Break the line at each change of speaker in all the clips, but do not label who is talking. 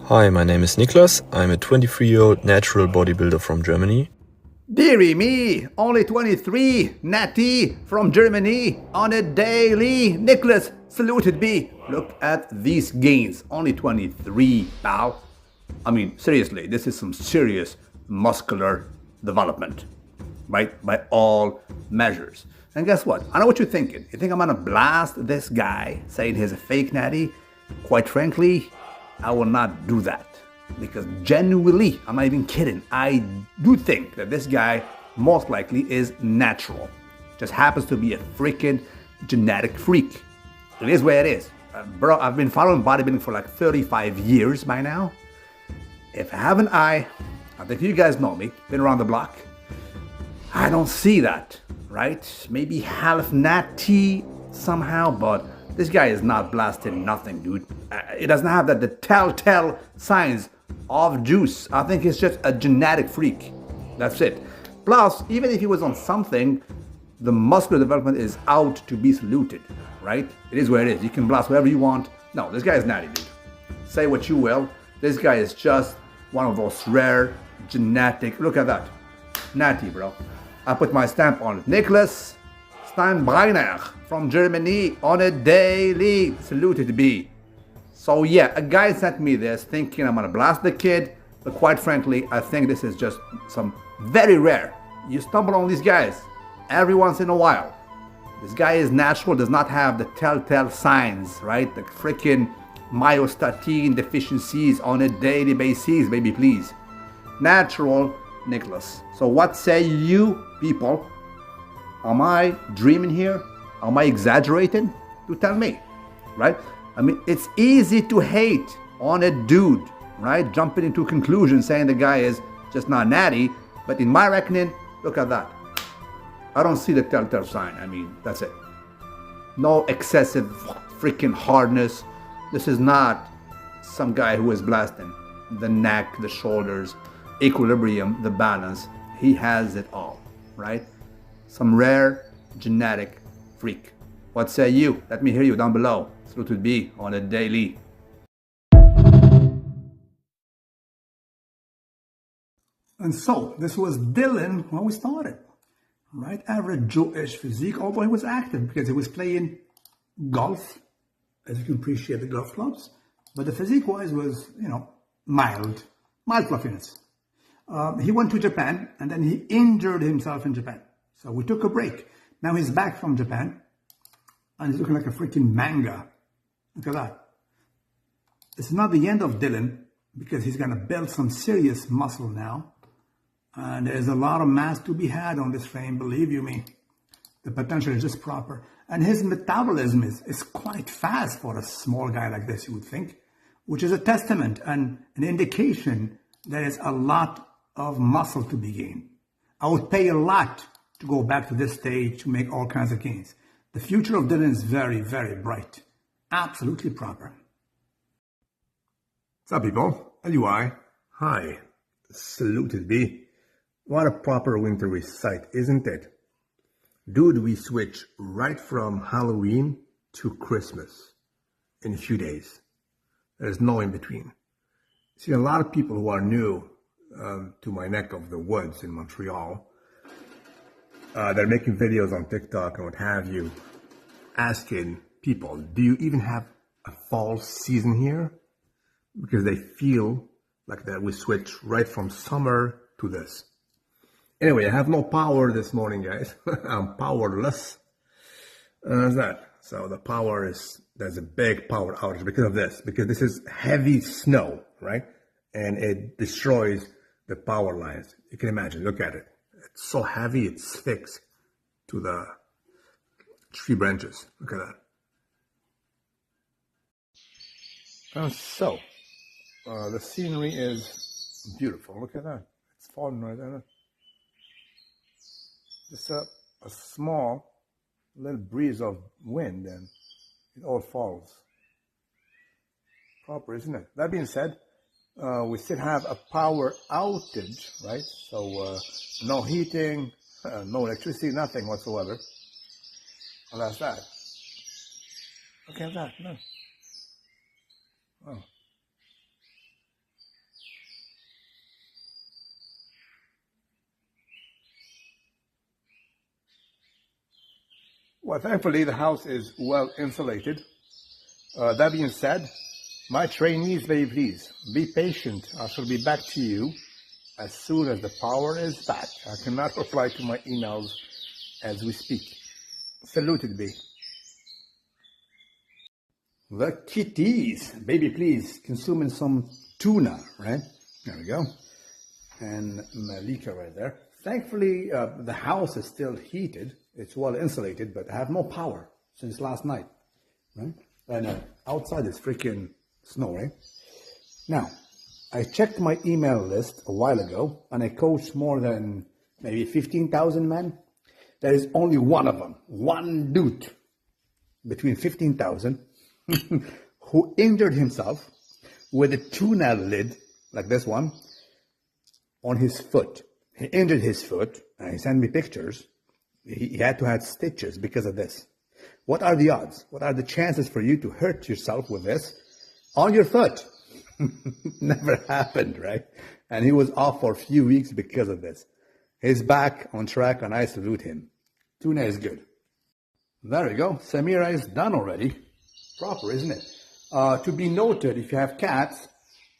Hi, my name is Niklas. I'm a 23-year-old natural bodybuilder from Germany.
Dearie me, only 23, natty from Germany on a daily. Nicholas, saluted be. Look at these gains, only 23, pal. I mean, seriously, this is some serious muscular development, right? By all measures. And guess what? I know what you're thinking. You think I'm gonna blast this guy saying he's a fake natty? Quite frankly, I will not do that. Because genuinely, I'm not even kidding, I do think that this guy most likely is natural. Just happens to be a freaking genetic freak. It is where it is. Bro, I've been following bodybuilding for like 35 years by now. If haven't I think you guys know me, been around the block, I don't see that, right? Maybe half natty somehow, but this guy is not blasting nothing, dude. It doesn't have the telltale signs of juice. I think he's just a genetic freak. That's it. Plus, even if he was on something, the muscular development is out to be saluted, right? It is where it is. You can blast whatever you want. No, this guy is natty, dude. Say what you will. This guy is just one of those rare genetic. Look at that. Natty, bro. I put my stamp on it. Nicholas Steinbrenner from Germany on a daily. Saluted be. So yeah, a guy sent me this thinking I'm gonna blast the kid, but quite frankly, I think this is just some very rare. You stumble on these guys every once in a while. This guy is natural, does not have the telltale signs, right? The freaking myostatin deficiencies on a daily basis, baby, please. Natural Nicholas. So what say you people? Am I dreaming here? Am I exaggerating? You tell me, right? I mean, it's easy to hate on a dude, right? Jumping into conclusions saying the guy is just not natty. But in my reckoning, look at that. I don't see the telltale sign. I mean, that's it. No excessive freaking hardness. This is not some guy who is blasting the neck, the shoulders, equilibrium, the balance. He has it all, right? Some rare genetic freak. What say you? Let me hear you down below. Saluted be on a daily.
And so, this was Dylan when we started, right? Average Joe-ish physique, although he was active because he was playing golf, as you can appreciate the golf clubs. But the physique-wise was, mild fluffiness. He went to Japan, and then he injured himself in Japan. So we took a break. Now he's back from Japan, and he's looking like a freaking manga. Look at that. It's not the end of Dylan, because he's going to build some serious muscle now. And there's a lot of mass to be had on this frame, believe you me. The potential is just proper. And his metabolism is quite fast for a small guy like this, you would think, which is a testament and an indication there is a lot of muscle to be gained. I would pay a lot to go back to this stage to make all kinds of gains. The future of Dylan is very, very bright. Absolutely proper.
What's up, people? LUI. Hi. Saluted be. What a proper wintry sight, isn't it? Dude, we switch right from Halloween to Christmas in a few days. There's no in between. See, a lot of people who are new to my neck of the woods in Montreal, they're making videos on TikTok and what have you, asking people, do you even have a fall season here? Because they feel like that we switch right from summer to this. Anyway, I have no power this morning, guys. I'm powerless. That's that. So the power there's a big power outage because of this, because this is heavy snow, right? And it destroys the power lines. You can imagine, look at it. It's so heavy, it's fixed to the tree branches. Look at that. And so, the scenery is beautiful. Look at that. It's falling right there. Just a small little breeze of wind and it all falls. Proper, isn't it? That being said, we still have a power outage, right? So no heating, no electricity, nothing whatsoever. Well, that's that. Look at that. No. Oh. Well, thankfully, the house is well insulated. That being said, my trainees, may please be patient. I shall be back to you as soon as the power is back. I cannot reply to my emails as we speak. Saluted be.
The kitties, baby please, consuming some tuna, right? There we go. And Malika right there. Thankfully, the house is still heated. It's well insulated, but I have no power since last night, right? And outside is freaking snow, right? Now, I checked my email list a while ago, and I coached more than maybe 15,000 men. There is only one of them, one dude between 15,000 who injured himself with a tuna lid, like this one, on his foot. He injured his foot, and he sent me pictures. He had to have stitches because of this. What are the odds? What are the chances for you to hurt yourself with this on your foot? Never happened, right? And he was off for a few weeks because of this. He's back on track, and I salute him. Tuna is good. There we go. Samira is done already. Proper, isn't it? To be noted, if you have cats,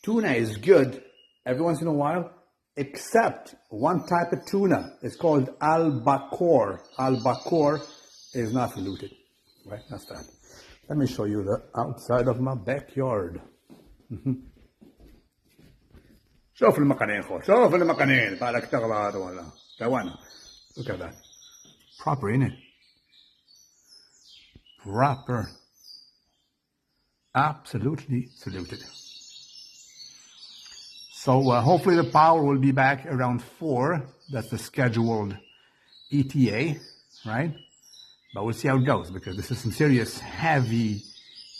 tuna is good every once in a while, except one type of tuna. It's called albacore. Albacore is not saluted. Right? That's that. Let me show you the outside of my backyard. شوف المقنين خو شوف المقنين بالك تغلط ولا كوانا. Look at that. Proper, innit? Proper. Absolutely saluted. So hopefully the power will be back around 4. That's the scheduled ETA, right? But we'll see how it goes, because this is some serious heavy,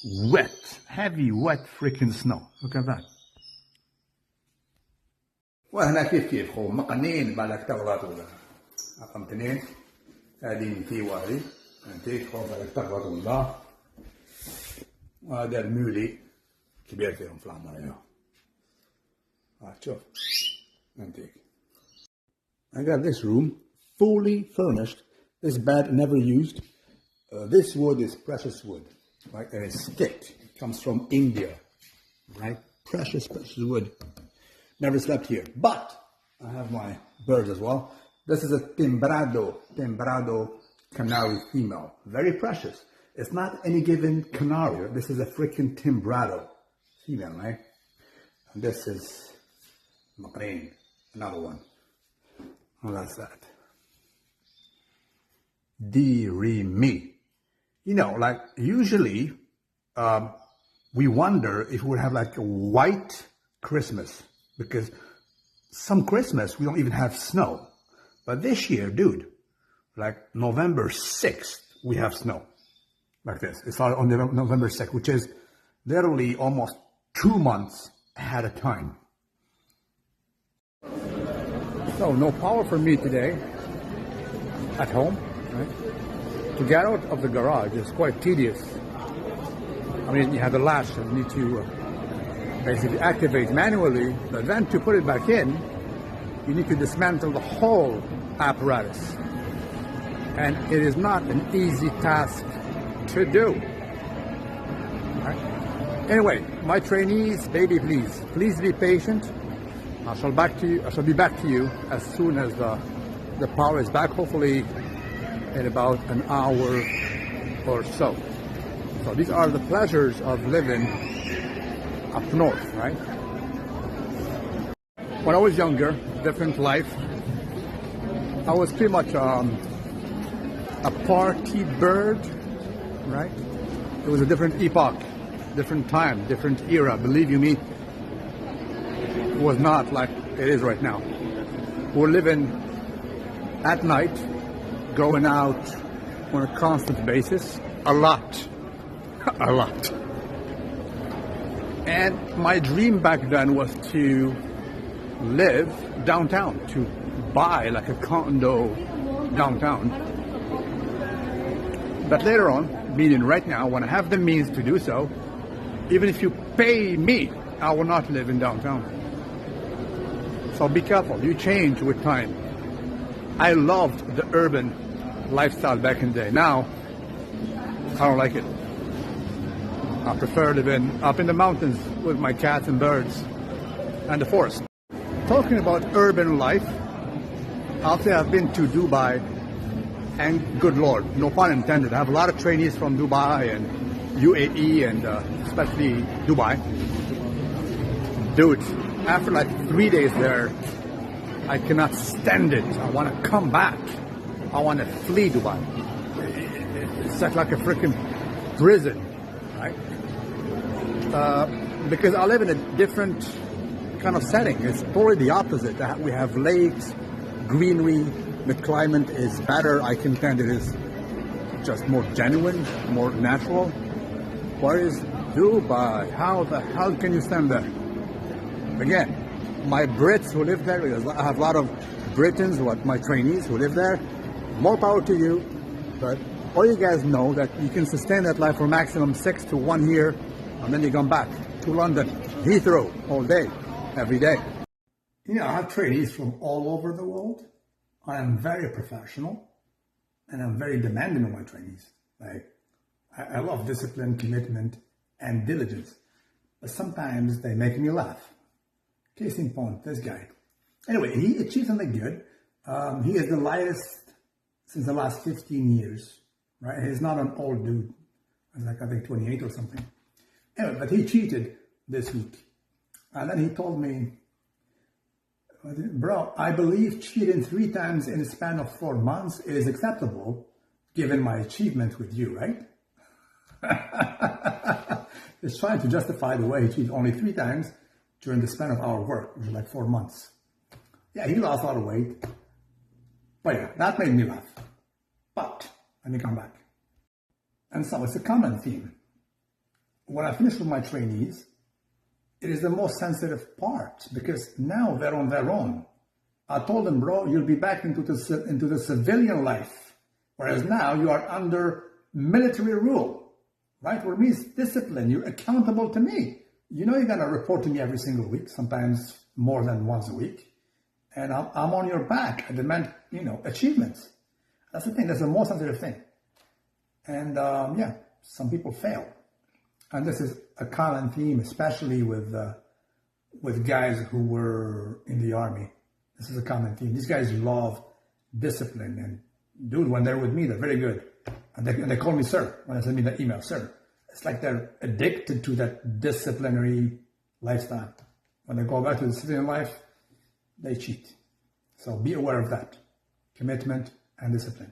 wet freaking snow. Look at that. وهنا كيف خو مقنين بالك تغلط ولا رقم 2 هذه في وهذه انتيك خو بالك تغلط ولا وهذا المولي كبير فيهم في العمر شوف انتيك. I got this room fully furnished. This bed never used. This wood is precious wood, right? And it's thick. It comes from India, right? Precious wood. Never slept here, but I have my birds as well. This is a timbrado canary female. Very precious. It's not any given canary. This is a freaking timbrado female, right? And this is Makreen, another one. Well, that's that. Dearie me. You know, like usually we wonder if we would have like a white Christmas, because some Christmas we don't even have snow. But this year, dude, like November 6th, we have snow. Like this. It started on November 6th, which is literally almost 2 months ahead of time. So no power for me today at home, right? To get out of the garage is quite tedious. I mean, you have the latch that you need to basically activate manually, but then to put it back in, you need to dismantle the whole apparatus. And it is not an easy task to do. Right? Anyway, my trainees, baby, please be patient. I shall be back to you as soon as the power is back, hopefully in about an hour or so. So these are the pleasures of living up north, right? When I was younger, different life, I was pretty much a party bird, right? It was a different epoch, different time, different era. Believe you me, it was not like it is right now. We're living at night, going out on a constant basis, a lot. And my dream back then was to live downtown, to buy like a condo downtown. But later on, meaning right now, when I have the means to do so, even if you pay me, I will not live in downtown. So be careful, you change with time. I loved the urban lifestyle back in the day. Now, I don't like it. I prefer living up in the mountains with my cats and birds and the forest. Talking about urban life, I'll say I've been to Dubai, and good Lord, no pun intended, I have a lot of trainees from Dubai and UAE and especially Dubai. Dude, after like 3 days there, I cannot stand it. I want to come back. I want to flee Dubai. It's like a freaking prison, right? Because I live in a different kind of setting. It's totally the opposite. We have lakes, greenery, the climate is better. I contend it is just more genuine, more natural. Whereas Dubai, how the hell can you stand there? Again, my Brits who live there, because I have a lot of Britons, my trainees who live there, more power to you, but all you guys know that you can sustain that life for maximum 6 to 1 year, and then you come back to London, Heathrow, all day, every day.
You know, I have trainees from all over the world. I am very professional, and I'm very demanding of my trainees. Like, I love discipline, commitment, and diligence, but sometimes they make me laugh. Case in point, this guy. Anyway, he achieved something good. He is the lightest since the last 15 years, right? He's not an old dude. He's like, I think 28 or something. Anyway, but he cheated this week. And then he told me, bro, I believe cheating 3 times in a span of 4 months is acceptable given my achievement with you, right? He's trying to justify the way he cheated only 3 times during the span of our work, which is like 4 months. Yeah, he lost a lot of weight. But yeah, that made me laugh. But let me come back. And so it's a common theme. When I finish with my trainees, it is the most sensitive part because now they're on their own. I told them, bro, you'll be back into the civilian life, whereas now you are under military rule, right? What it means discipline. You're accountable to me. You know you're going to report to me every single week, sometimes more than once a week. And I'm on your back. I demand, achievements. That's the thing. That's the most sensitive thing. And yeah, some people fail. And this is a common theme, especially with guys who were in the army. This is a common theme. These guys love discipline. And dude, when they're with me, they're very good. And they call me sir when I send me that email, sir. It's like they're addicted to that disciplinary lifestyle. When they go back to the civilian life, they cheat. So be aware of that. Commitment and discipline.